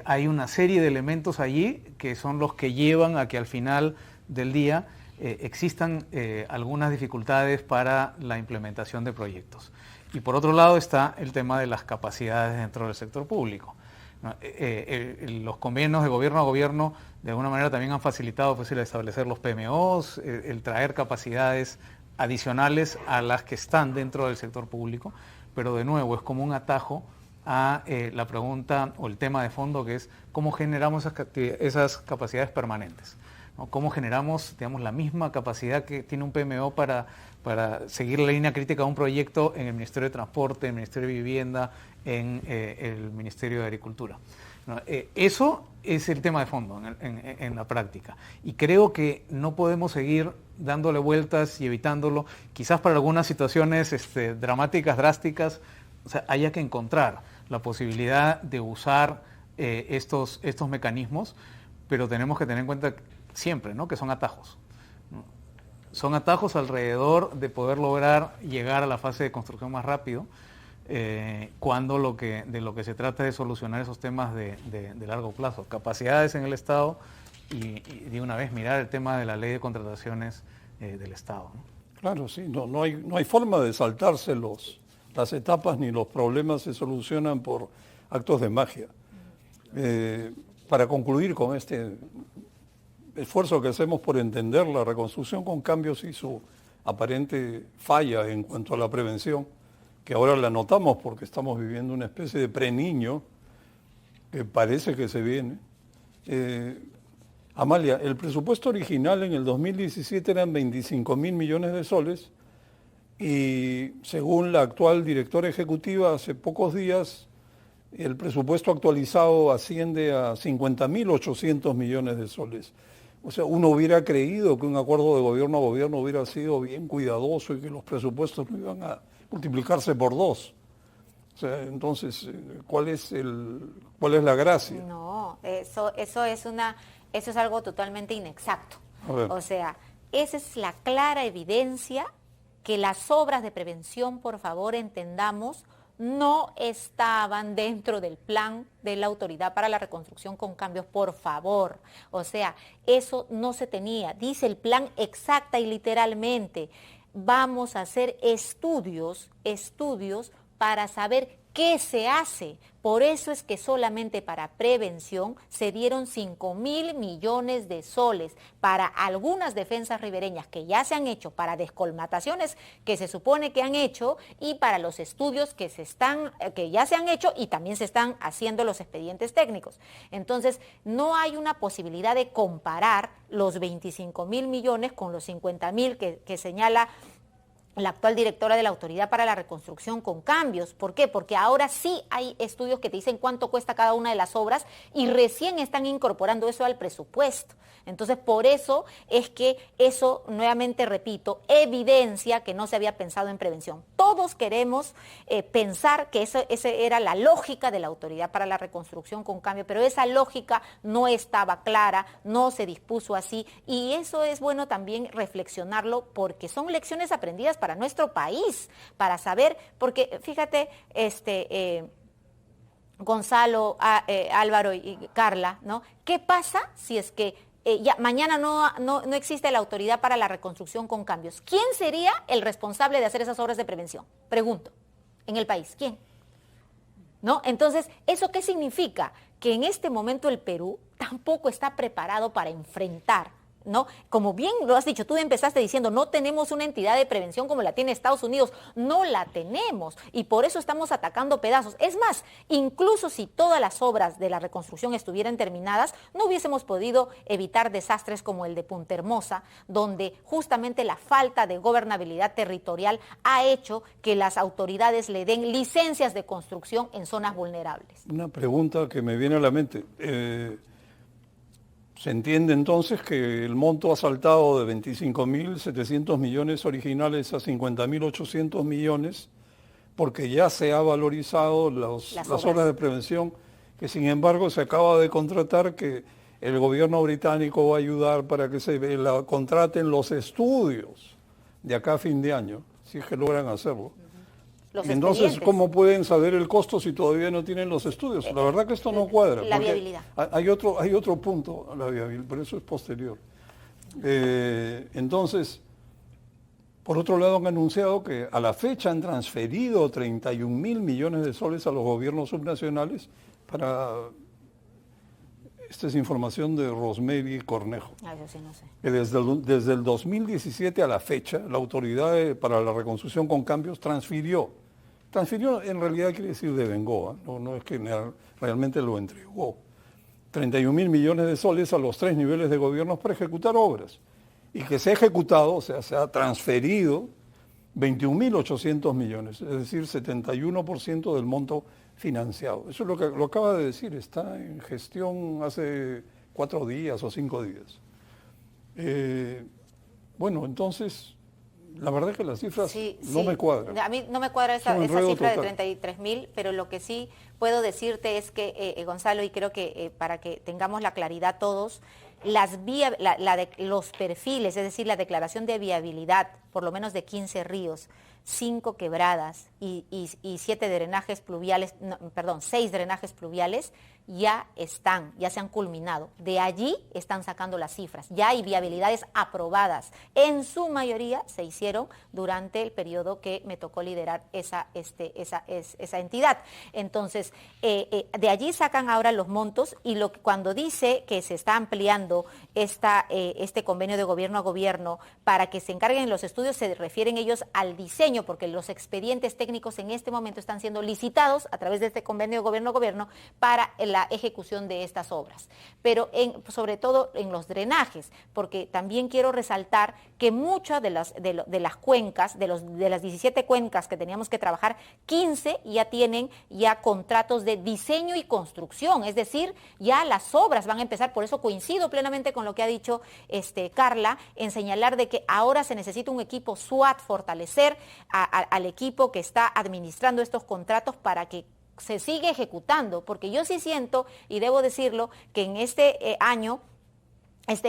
Hay una serie de elementos allí que son los que llevan a que al final del día existan algunas dificultades para la implementación de proyectos. Y por otro lado está el tema de las capacidades dentro del sector público. Los convenios de gobierno a gobierno de alguna manera también han facilitado pues, el establecer los PMOs, el traer capacidades adicionales a las que están dentro del sector público, pero de nuevo es como un atajo a la pregunta o el tema de fondo, que es cómo generamos esas capacidades permanentes, ¿no? Cómo generamos, digamos, la misma capacidad que tiene un PMO para seguir la línea crítica de un proyecto en el Ministerio de Transporte, en el Ministerio de Vivienda, en el Ministerio de Agricultura, ¿no? Eso es el tema de fondo en la práctica. Y creo que no podemos seguir dándole vueltas y evitándolo. Quizás para algunas situaciones dramáticas, drásticas, o sea, haya que encontrar la posibilidad de usar estos mecanismos, pero tenemos que tener en cuenta siempre, ¿no?, que son atajos, ¿no? Son atajos alrededor de poder lograr llegar a la fase de construcción más rápido, cuando de lo que se trata es de solucionar esos temas de largo plazo, capacidades en el Estado y de una vez mirar el tema de la ley de contrataciones del Estado, ¿no? Claro, sí, no hay forma de saltarse las etapas ni los problemas se solucionan por actos de magia. Para concluir con este esfuerzo que hacemos por entender la reconstrucción con cambios y su aparente falla en cuanto a la prevención, que ahora la notamos porque estamos viviendo una especie de preniño que parece que se viene. Amalia, el presupuesto original en el 2017 eran 25.000 millones de soles y según la actual directora ejecutiva hace pocos días, el presupuesto actualizado asciende a 50.800 millones de soles. O sea, uno hubiera creído que un acuerdo de gobierno a gobierno hubiera sido bien cuidadoso y que los presupuestos no iban a multiplicarse por 2. O sea, entonces, ¿cuál es la gracia? No, eso es algo totalmente inexacto. O sea, esa es la clara evidencia que las obras de prevención, por favor, entendamos, no estaban dentro del plan de la Autoridad para la Reconstrucción con Cambios, por favor. O sea, eso no se tenía. Dice el plan exacta y literalmente, vamos a hacer estudios para saber qué se hace. Por eso es que solamente para prevención se dieron 5.000 millones de soles para algunas defensas ribereñas que ya se han hecho, para descolmataciones que se supone que han hecho y para los estudios que ya se han hecho y también se están haciendo los expedientes técnicos. Entonces, no hay una posibilidad de comparar los 25.000 millones con los 50.000 que señala la actual directora de la Autoridad para la Reconstrucción con Cambios. ¿Por qué? Porque ahora sí hay estudios que te dicen cuánto cuesta cada una de las obras y recién están incorporando eso al presupuesto. Entonces, por eso es que eso, nuevamente repito, evidencia que no se había pensado en prevención. Todos queremos pensar que esa era la lógica de la Autoridad para la Reconstrucción con Cambio, pero esa lógica no estaba clara, no se dispuso así, y eso es bueno también reflexionarlo porque son lecciones aprendidas para nuestro país, para saber, porque fíjate, Gonzalo, Álvaro y Carla, ¿no? ¿Qué pasa si es que ya mañana no existe la Autoridad para la Reconstrucción con Cambios? ¿Quién sería el responsable de hacer esas obras de prevención? Pregunto, en el país, ¿quién? ¿No? Entonces, ¿eso qué significa? Que en este momento el Perú tampoco está preparado para enfrentar, ¿no? Como bien lo has dicho, tú empezaste diciendo, no tenemos una entidad de prevención como la tiene Estados Unidos, no la tenemos y por eso estamos atacando pedazos. Es más, incluso si todas las obras de la reconstrucción estuvieran terminadas, no hubiésemos podido evitar desastres como el de Punta Hermosa, donde justamente la falta de gobernabilidad territorial ha hecho que las autoridades le den licencias de construcción en zonas vulnerables. Una pregunta que me viene a la mente. Se entiende entonces que el monto ha saltado de 25.700 millones originales a 50.800 millones porque ya se ha valorizado las obras de prevención, que sin embargo se acaba de contratar que el gobierno británico va a ayudar para que se contraten los estudios de acá a fin de año, si es que logran hacerlo. Entonces, ¿cómo pueden saber el costo si todavía no tienen los estudios? La verdad que esto no cuadra. La viabilidad. Hay otro punto, la viabilidad, pero eso es posterior. Entonces, por otro lado han anunciado que a la fecha han transferido 31.000 millones de soles a los gobiernos subnacionales para... Esta es información de Rosemary Cornejo. Eso sí, no sé. Que desde el 2017 a la fecha, la Autoridad para la Reconstrucción con Cambios transfirió en realidad quiere decir devengó, no es que realmente lo entregó, 31.000 millones de soles a los 3 niveles de gobiernos para ejecutar obras. Y que se ha ejecutado, o sea, se ha transferido 21.800 millones, es decir, 71% del monto financiado. Eso es lo que lo acaba de decir, está en gestión hace 4 días o 5 días. Bueno, entonces, la verdad es que las cifras no me cuadran. A mí no me cuadra esa cifra de 33.000, pero lo que sí puedo decirte es que, Gonzalo, y creo que para que tengamos la claridad todos, los perfiles, es decir, la declaración de viabilidad, por lo menos de 15 ríos, 5 quebradas y 7 drenajes pluviales, no, perdón, 6 drenajes pluviales ya se han culminado. De allí están sacando las cifras. Ya hay viabilidades aprobadas. En su mayoría se hicieron durante el periodo que me tocó liderar esa entidad. Entonces, de allí sacan ahora los montos y cuando dice que se está ampliando este convenio de gobierno a gobierno para que se encarguen los estudios, se refieren ellos al diseño, porque los expedientes técnicos en este momento están siendo licitados a través de este convenio de gobierno a gobierno para la ejecución de estas obras, pero sobre todo en los drenajes, porque también quiero resaltar que muchas de las cuencas, de las 17 cuencas que teníamos que trabajar, 15 ya tienen contratos de diseño y construcción, es decir, ya las obras van a empezar. Por eso coincido plenamente con lo que ha dicho Carla, en señalar de que ahora se necesita un equipo SWAT, fortalecer al equipo que está administrando estos contratos para que se sigue ejecutando, porque yo sí siento, y debo decirlo, que en este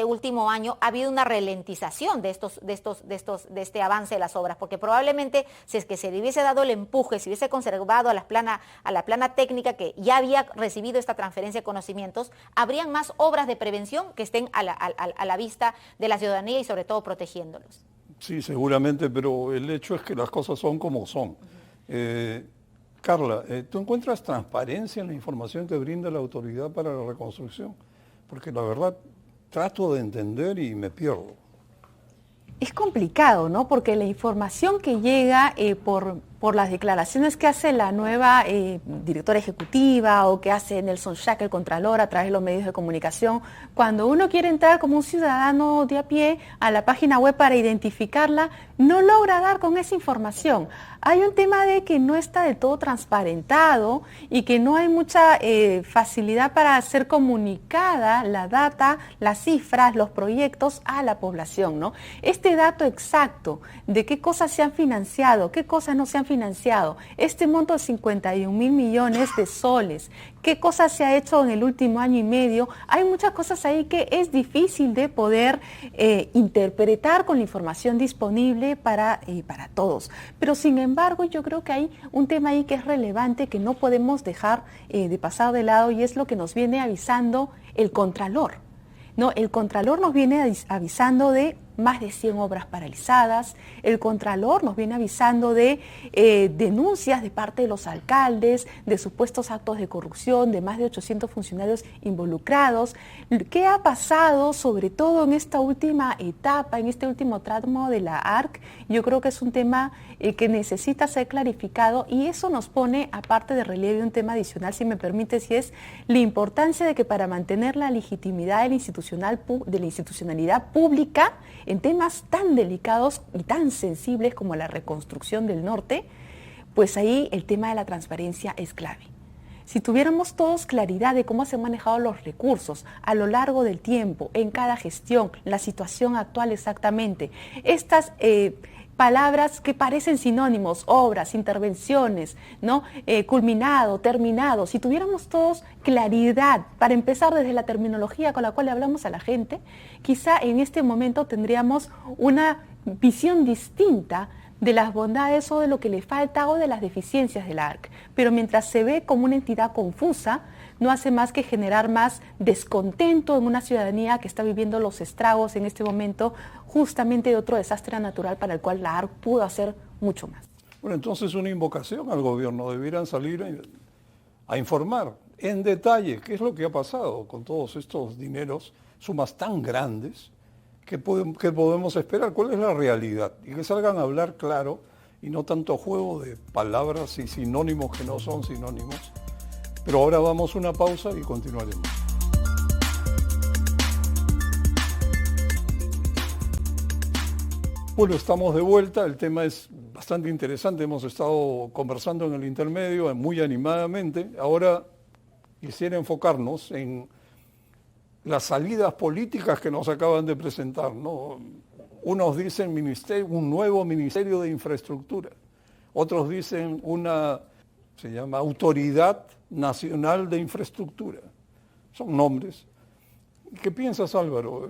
último año ha habido una ralentización de este avance de las obras, porque probablemente si es que se le hubiese dado el empuje, si hubiese conservado a la plana técnica que ya había recibido esta transferencia de conocimientos, habrían más obras de prevención que estén a la vista de la ciudadanía y sobre todo protegiéndolos. Sí, seguramente, pero el hecho es que las cosas son como son. Carla, ¿tú encuentras transparencia en la información que brinda la autoridad para la reconstrucción? Porque la verdad trato de entender y me pierdo. Es complicado, ¿no? Porque la información que llega por las declaraciones que hace la nueva directora ejecutiva o que hace Nelson Schack, el Contralor, a través de los medios de comunicación, cuando uno quiere entrar como un ciudadano de a pie a la página web para identificarla, no logra dar con esa información. Hay un tema de que no está del todo transparentado y que no hay mucha facilidad para hacer comunicada la data, las cifras, los proyectos a la población, ¿no? Este dato exacto de qué cosas se han financiado, qué cosas no se han financiado, este monto de 51.000 millones de soles, qué cosas se ha hecho en el último año y medio, hay muchas cosas ahí que es difícil de poder interpretar con la información disponible para todos. Pero sin embargo, yo creo que hay un tema ahí que es relevante, que no podemos dejar de pasar de lado, y es lo que nos viene avisando el Contralor, ¿no? El Contralor nos viene avisando de más de 100 obras paralizadas. El Contralor nos viene avisando de denuncias de parte de los alcaldes, de supuestos actos de corrupción, de más de 800 funcionarios involucrados. ¿Qué ha pasado, sobre todo en esta última etapa, en este último tramo de la ARC? Yo creo que es un tema que necesita ser clarificado, y eso nos pone, aparte de relieve, un tema adicional, si me permite, si es la importancia de que para mantener la legitimidad de la institucionalidad pública, en temas tan delicados y tan sensibles como la reconstrucción del norte, pues ahí el tema de la transparencia es clave. Si tuviéramos todos claridad de cómo se han manejado los recursos a lo largo del tiempo, en cada gestión, la situación actual exactamente, estas palabras que parecen sinónimos, obras, intervenciones, ¿no? Culminado, terminado, si tuviéramos todos claridad, para empezar desde la terminología con la cual le hablamos a la gente, quizá en este momento tendríamos una visión distinta de las bondades o de lo que le falta o de las deficiencias del ARC. Pero mientras se ve como una entidad confusa, no hace más que generar más descontento en una ciudadanía que está viviendo los estragos en este momento justamente de otro desastre natural para el cual la ARC pudo hacer mucho más. Bueno, entonces una invocación al gobierno, debieran salir a informar en detalle qué es lo que ha pasado con todos estos dineros, sumas tan grandes, que podemos esperar, cuál es la realidad, y que salgan a hablar claro y no tanto juego de palabras y sinónimos que no son sinónimos. Pero ahora vamos a una pausa y continuaremos. Bueno, estamos de vuelta, el tema es bastante interesante, hemos estado conversando en el intermedio muy animadamente. Ahora quisiera enfocarnos en las salidas políticas que nos acaban de presentar, ¿no? Unos dicen un nuevo Ministerio de Infraestructura, otros dicen se llama Autoridad Nacional de Infraestructura. Son nombres ¿Qué piensas, Álvaro?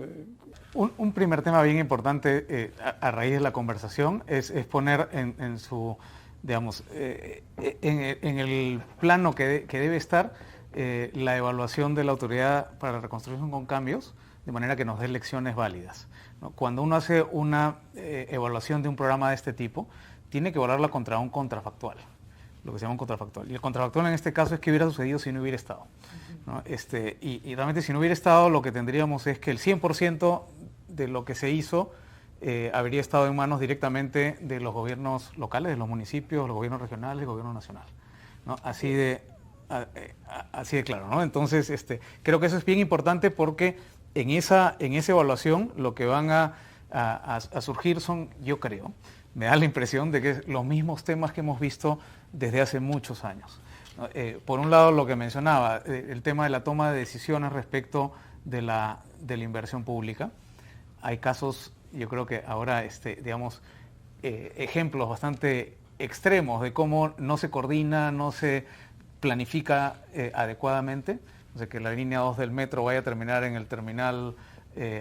Un primer tema bien importante a raíz de la conversación es poner en su, digamos, en el plano que debe estar la evaluación de la Autoridad para la Reconstrucción con Cambios, de manera que nos dé lecciones válidas, ¿no? Cuando uno hace una evaluación de un programa de este tipo, tiene que evaluarla contra un contrafactual, lo que se llama un contrafactual. Y el contrafactual en este caso es qué hubiera sucedido si no hubiera estado, ¿no? Y realmente si no hubiera estado, lo que tendríamos es que el 100% de lo que se hizo habría estado en manos directamente de los gobiernos locales, de los municipios, los gobiernos regionales, el gobierno nacional, ¿no? Así de claro, ¿no? Entonces, creo que eso es bien importante porque en esa evaluación lo que van a surgir son, yo creo, me da la impresión de que los mismos temas que hemos visto desde hace muchos años, ¿no? Por un lado, lo que mencionaba, el tema de la toma de decisiones respecto de la inversión pública. Hay casos, yo creo que ahora, digamos, ejemplos bastante extremos de cómo no se coordina, no se planifica adecuadamente. O sea, que la línea 2 del metro vaya a terminar en el terminal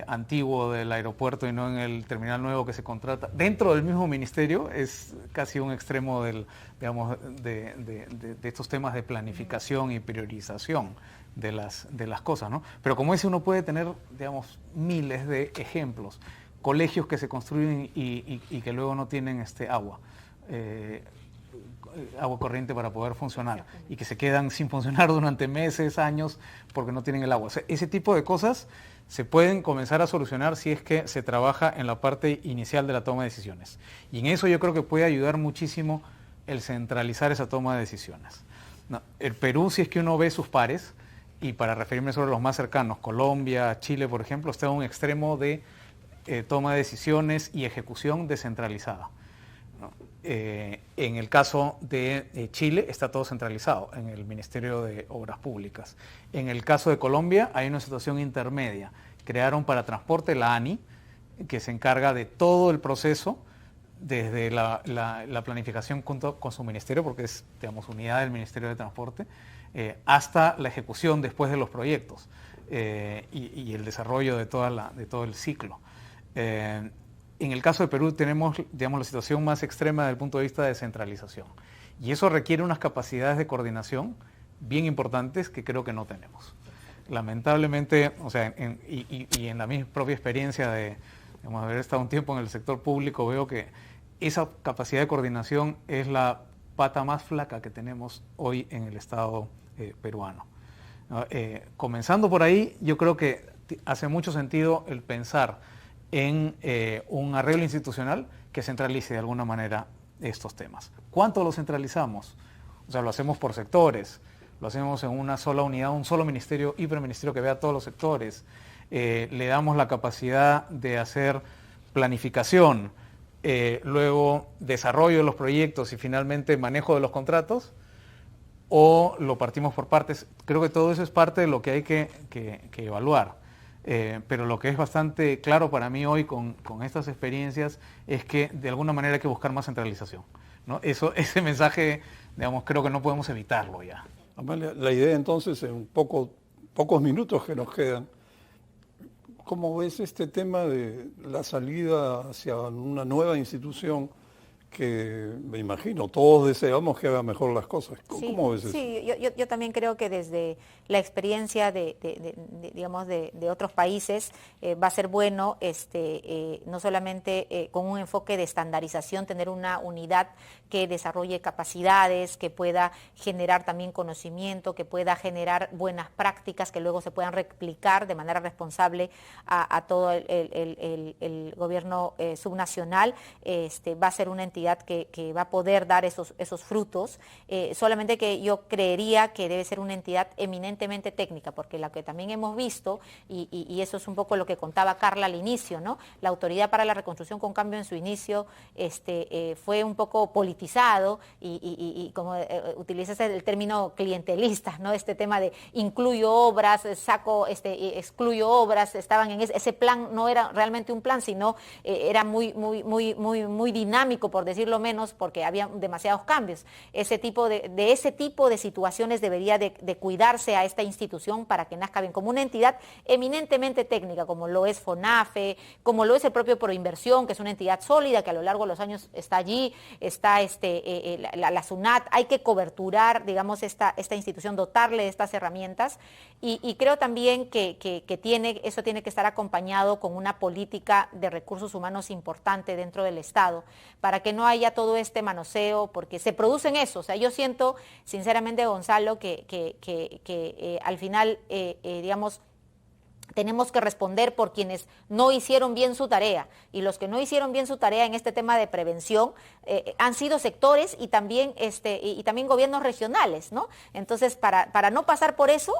antiguo del aeropuerto y no en el terminal nuevo que se contrata. Dentro del mismo ministerio es casi un extremo digamos, de estos temas de planificación y priorización de las cosas, ¿no? Pero como ese uno puede tener, digamos, miles de ejemplos. Colegios que se construyen y que luego no tienen agua corriente para poder funcionar y que se quedan sin funcionar durante meses, años, porque no tienen el agua. O sea, ese tipo de cosas se pueden comenzar a solucionar si es que se trabaja en la parte inicial de la toma de decisiones. Y en eso yo creo que puede ayudar muchísimo el centralizar esa toma de decisiones. No, el Perú, si es que uno ve sus pares, y para referirme sobre los más cercanos, Colombia, Chile, por ejemplo, está en un extremo de toma de decisiones y ejecución descentralizada, ¿no? En el caso de Chile está todo centralizado en el Ministerio de Obras Públicas. En el caso de Colombia hay una situación intermedia. Crearon para transporte la ANI, que se encarga de todo el proceso, desde la planificación junto con su ministerio, porque es, digamos, unidad del Ministerio de Transporte, hasta la ejecución después de los proyectos y el desarrollo de todo el ciclo. En el caso de Perú tenemos, digamos, la situación más extrema desde el punto de vista de descentralización. Y eso requiere unas capacidades de coordinación bien importantes que creo que no tenemos. Lamentablemente, o sea, y en la mi propia experiencia de, digamos, haber estado un tiempo en el sector público, veo que esa capacidad de coordinación es la pata más flaca que tenemos hoy en el Estado peruano, ¿no? Comenzando por ahí, yo creo que hace mucho sentido el pensar en un arreglo institucional que centralice de alguna manera estos temas. ¿Cuánto lo centralizamos? O sea, lo hacemos por sectores, lo hacemos en una sola unidad, un solo ministerio, hiperministerio que vea todos los sectores, le damos la capacidad de hacer planificación, luego desarrollo de los proyectos y finalmente manejo de los contratos, o lo partimos por partes. Creo que todo eso es parte de lo que hay que evaluar. Pero lo que es bastante claro para mí hoy con estas experiencias es que de alguna manera hay que buscar más centralización, ¿no? Ese mensaje, digamos, creo que no podemos evitarlo ya. Amalia, la idea entonces, en pocos minutos que nos quedan, ¿cómo ves este tema de la salida hacia una nueva institución que, me imagino, todos deseamos que haga mejor las cosas? ¿Cómo ves eso? Sí, yo también creo que desde la experiencia digamos, de otros países va a ser bueno, no solamente con un enfoque de estandarización, tener una unidad que desarrolle capacidades, que pueda generar también conocimiento, que pueda generar buenas prácticas que luego se puedan replicar de manera responsable a todo el gobierno subnacional. Va a ser una entidad que va a poder dar esos frutos, solamente que yo creería que debe ser una entidad eminentemente técnica, porque lo que también hemos visto, y eso es un poco lo que contaba Carla al inicio, ¿no? La Autoridad para la Reconstrucción con Cambio en su inicio fue un poco politizado y como utilizas el término clientelista, ¿no? Este tema de incluyo obras, excluyo obras, estaban en ese plan, no era realmente un plan, sino era muy dinámico, por decirlo decirlo menos, porque había demasiados cambios. Ese tipo de situaciones debería de cuidarse a esta institución para que nazca bien como una entidad eminentemente técnica, como lo es FONAFE, como lo es el propio Proinversión, que es una entidad sólida que a lo largo de los años está allí, está la SUNAT. Hay que coberturar, digamos, esta institución, dotarle de estas herramientas, y creo también que eso tiene que estar acompañado con una política de recursos humanos importante dentro del Estado, para que no haya todo este manoseo, porque se producen eso. O sea, yo siento, sinceramente, Gonzalo, que al final, digamos, tenemos que responder por quienes no hicieron bien su tarea, y los que no hicieron bien su tarea en este tema de prevención han sido sectores y también gobiernos regionales, ¿no? Entonces, para no pasar por eso,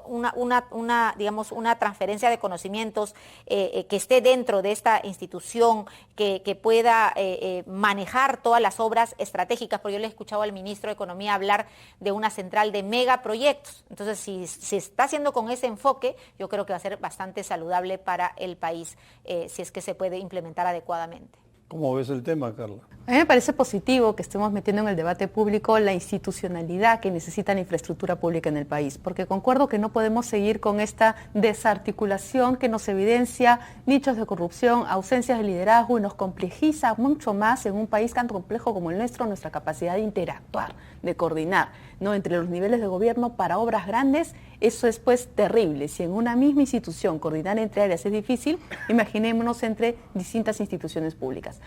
digamos, una transferencia de conocimientos que esté dentro de esta institución, que pueda manejar todas las obras estratégicas, porque yo le he escuchado al ministro de Economía hablar de una central de megaproyectos. Entonces, si se está haciendo con ese enfoque, yo creo que va a ser bastante saludable para el país, si es que se puede implementar adecuadamente. ¿Cómo ves el tema, Carla? A mí me parece positivo que estemos metiendo en el debate público la institucionalidad que necesita la infraestructura pública en el país, porque concuerdo que no podemos seguir con esta desarticulación que nos evidencia nichos de corrupción, ausencias de liderazgo, y nos complejiza mucho más en un país tan complejo como el nuestro, nuestra capacidad de interactuar, de coordinar, ¿no?, entre los niveles de gobierno para obras grandes. Eso es pues terrible. Si en una misma institución coordinar entre áreas es difícil, imaginémonos entre distintas instituciones públicas.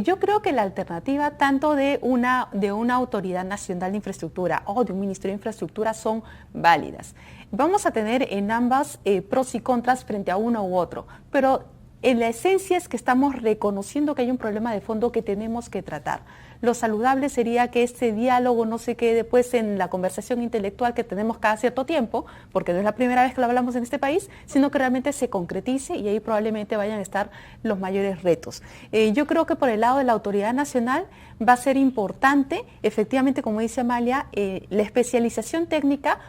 Yo creo que la alternativa tanto de una autoridad nacional de infraestructura o de un ministerio de infraestructura son válidas. Vamos a tener en ambas pros y contras frente a uno u otro, pero en la esencia es que estamos reconociendo que hay un problema de fondo que tenemos que tratar. Lo saludable sería que este diálogo no se quede pues en la conversación intelectual que tenemos cada cierto tiempo, porque no es la primera vez que lo hablamos en este país, sino que realmente se concretice, y ahí probablemente vayan a estar los mayores retos. Yo creo que por el lado de la autoridad nacional va a ser importante, efectivamente, como dice Amalia, la especialización técnica.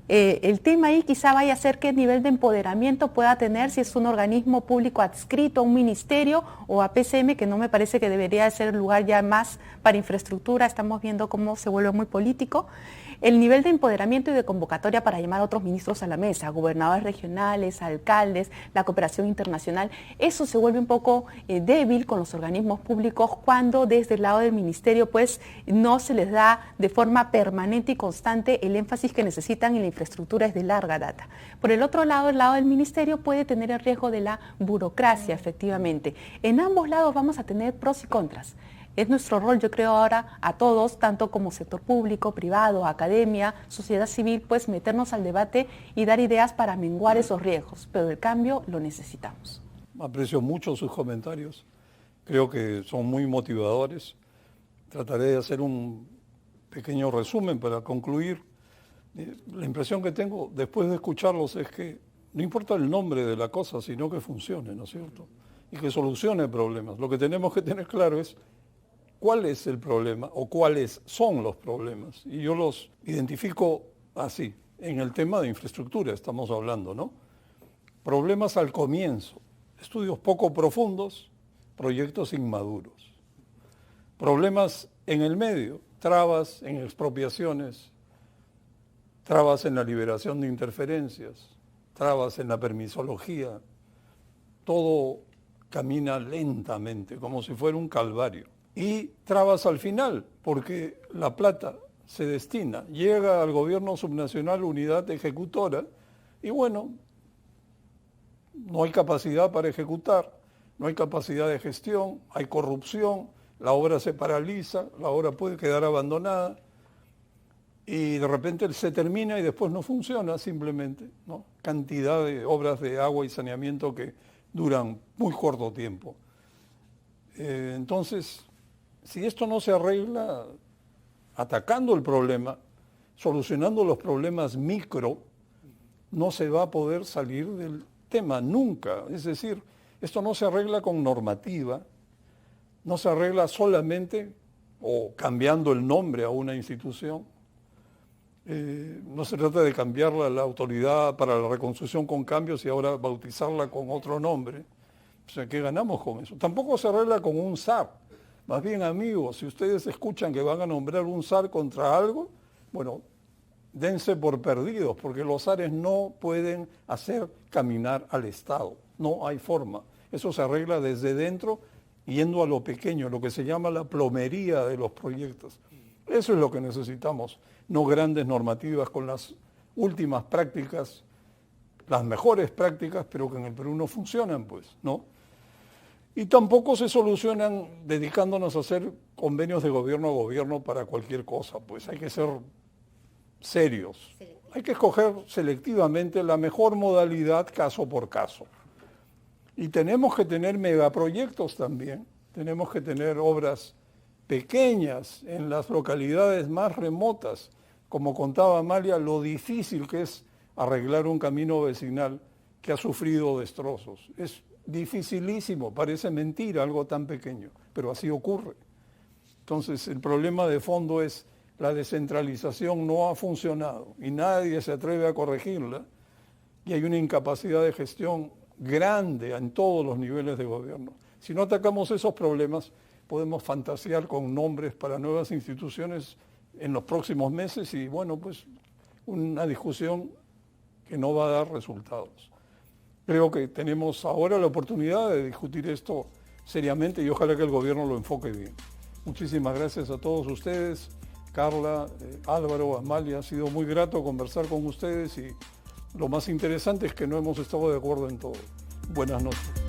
El tema ahí quizá vaya a ser qué nivel de empoderamiento pueda tener, si es un organismo público adscrito a un ministerio o a PCM, que no me parece que debería ser el lugar ya más para infraestructura. Estamos viendo cómo se vuelve muy político. El nivel de empoderamiento y de convocatoria para llamar a otros ministros a la mesa, gobernadores regionales, alcaldes, la cooperación internacional, eso se vuelve un poco débil con los organismos públicos cuando desde el lado del ministerio pues no se les da de forma permanente y constante el énfasis que necesitan, y la infraestructura es de larga data. Por el otro lado, el lado del ministerio puede tener el riesgo de la burocracia, efectivamente. En ambos lados vamos a tener pros y contras. Es nuestro rol, yo creo, ahora a todos, tanto como sector público, privado, academia, sociedad civil, pues meternos al debate y dar ideas para menguar esos riesgos, pero el cambio lo necesitamos. Aprecio mucho sus comentarios, creo que son muy motivadores. Trataré de hacer un pequeño resumen para concluir. La impresión que tengo después de escucharlos es que no importa el nombre de la cosa, sino que funcione, ¿no es cierto? Y que solucione problemas. Lo que tenemos que tener claro es cuál es el problema o cuáles son los problemas. Y yo los identifico así. En el tema de infraestructura estamos hablando, ¿no? Problemas al comienzo, estudios poco profundos, proyectos inmaduros. Problemas en el medio, trabas en expropiaciones, trabas en la liberación de interferencias, trabas en la permisología. Todo camina lentamente, como si fuera un calvario. Y trabas al final, porque la plata se destina, llega al gobierno subnacional, unidad ejecutora, y bueno, no hay capacidad para ejecutar, no hay capacidad de gestión, hay corrupción, la obra se paraliza, la obra puede quedar abandonada, y de repente se termina y después no funciona simplemente, ¿no? Cantidad de obras de agua y saneamiento que duran muy corto tiempo. Entonces, si esto no se arregla atacando el problema, solucionando los problemas micro, no se va a poder salir del tema nunca. Es decir, esto no se arregla con normativa, no se arregla solamente o cambiando el nombre a una institución. No se trata de cambiarla la autoridad para la reconstrucción con cambios y ahora bautizarla con otro nombre. O sea, ¿qué ganamos con eso? Tampoco se arregla con un SAR. Más bien, amigos, si ustedes escuchan que van a nombrar un SAR contra algo, bueno, dense por perdidos, porque los SARes no pueden hacer caminar al Estado. No hay forma. Eso se arregla desde dentro, yendo a lo pequeño, lo que se llama la plomería de los proyectos. Eso es lo que necesitamos, no grandes normativas con las últimas prácticas, las mejores prácticas, pero que en el Perú no funcionan, pues, ¿no? Y tampoco se solucionan dedicándonos a hacer convenios de gobierno a gobierno para cualquier cosa, pues hay que ser serios. Hay que escoger selectivamente la mejor modalidad caso por caso. Y tenemos que tener megaproyectos también, tenemos que tener obras pequeñas en las localidades más remotas, como contaba Amalia, lo difícil que es arreglar un camino vecinal que ha sufrido destrozos. Es dificilísimo, parece mentira algo tan pequeño, pero así ocurre. Entonces el problema de fondo es la descentralización no ha funcionado y nadie se atreve a corregirla y hay una incapacidad de gestión grande en todos los niveles de gobierno. Si no atacamos esos problemas, podemos fantasear con nombres para nuevas instituciones en los próximos meses y bueno, pues una discusión que no va a dar resultados. Creo que tenemos ahora la oportunidad de discutir esto seriamente y ojalá que el gobierno lo enfoque bien. Muchísimas gracias a todos ustedes, Carla, Álvaro, Amalia, ha sido muy grato conversar con ustedes y lo más interesante es que no hemos estado de acuerdo en todo. Buenas noches.